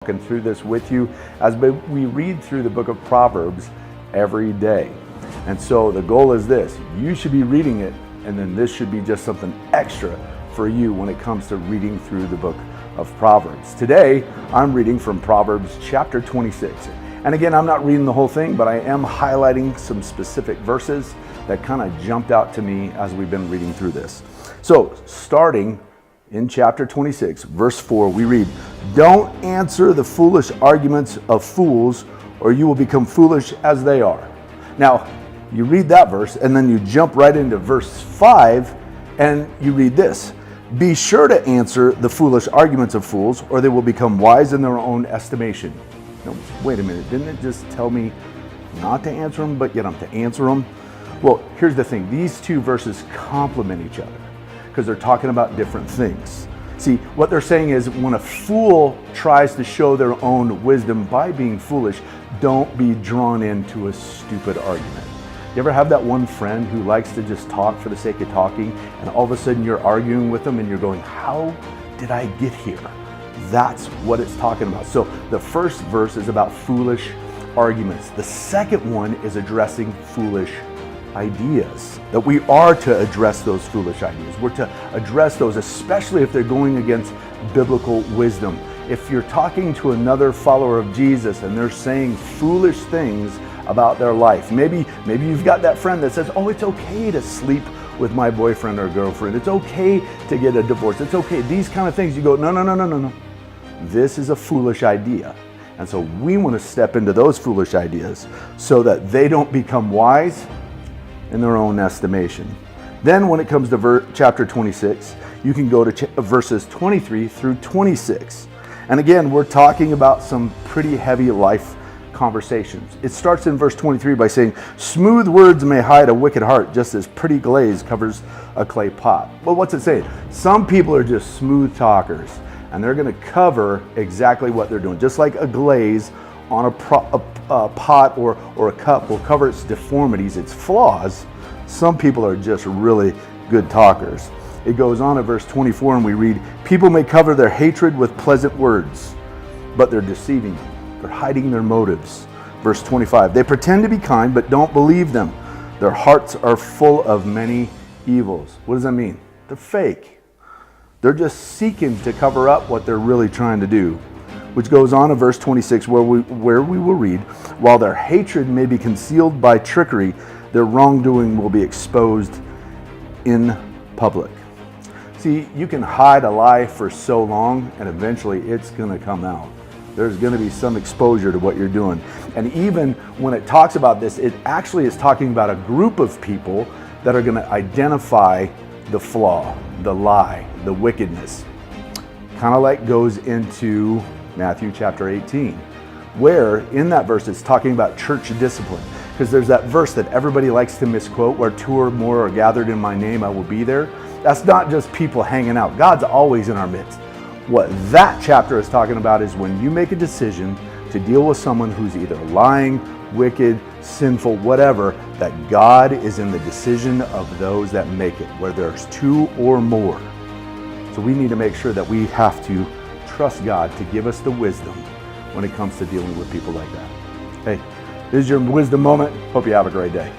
Walking through this with you as we read through the book of Proverbs every day. And so the goal is this: you should be reading it, and then this should be just something extra for you when it comes to reading through the book of Proverbs. Today, I'm reading from Proverbs chapter 26. And again, I'm not reading the whole thing, but I am highlighting some specific verses that kind of jumped out to me as we've been reading through this. So, starting in chapter 26, verse 4, we read, "Don't answer the foolish arguments of fools, or you will become foolish as they are." Now, you read that verse, and then you jump right into verse 5, and you read this: "Be sure to answer the foolish arguments of fools, or they will become wise in their own estimation." Now, wait a minute, didn't it just tell me not to answer them, but yet I'm to answer them? Well, here's the thing. These two verses complement each other, because they're talking about different things. See, what they're saying is when a fool tries to show their own wisdom by being foolish, don't be drawn into a stupid argument. You ever have that one friend who likes to just talk for the sake of talking, and all of a sudden you're arguing with them and you're going, how did I get here? That's what it's talking about. So the first verse is about foolish arguments. The second one is addressing foolish ideas, that we are to address those foolish ideas. We're to address those, especially if they're going against biblical wisdom. If you're talking to another follower of Jesus and they're saying foolish things about their life, maybe you've got that friend that says, oh, it's okay to sleep with my boyfriend or girlfriend, it's okay to get a divorce, it's okay, these kind of things. You go, no. This is a foolish idea. And so we want to step into those foolish ideas so that they don't become wise in their own estimation. Then when it comes to chapter 26, you can go to verses 23 through 26. And again, we're talking about some pretty heavy life conversations. It starts in verse 23 by saying, "Smooth words may hide a wicked heart, just as pretty glaze covers a clay pot." Well, what's it saying? Some people are just smooth talkers, and they're going to cover exactly what they're doing. Just like a glaze on a pot or a cup will cover its deformities, its flaws, some people are just really good talkers. It goes on at verse 24 and we read, "People may cover their hatred with pleasant words, but they're deceiving. They're hiding their motives." Verse 25, "They pretend to be kind, but don't believe them. Their hearts are full of many evils." What does that mean? They're fake. They're just seeking to cover up what they're really trying to do. Which goes on in verse 26 where we will read, "While their hatred may be concealed by trickery, their wrongdoing will be exposed in public." See, you can hide a lie for so long and eventually it's going to come out. There's going to be some exposure to what you're doing. And even when it talks about this, it actually is talking about a group of people that are going to identify the flaw, the lie, the wickedness. Kind of like goes into Matthew chapter 18, where in that verse it's talking about church discipline. Because there's that verse that everybody likes to misquote, "Where two or more are gathered in my name, I will be there." That's not just people hanging out. God's always in our midst. What that chapter is talking about is when you make a decision to deal with someone who's either lying, wicked, sinful, whatever, that God is in the decision of those that make it, where there's two or more. So we need to make sure that we have to trust God to give us the wisdom when it comes to dealing with people like that. Hey, this is your wisdom moment. Hope you have a great day.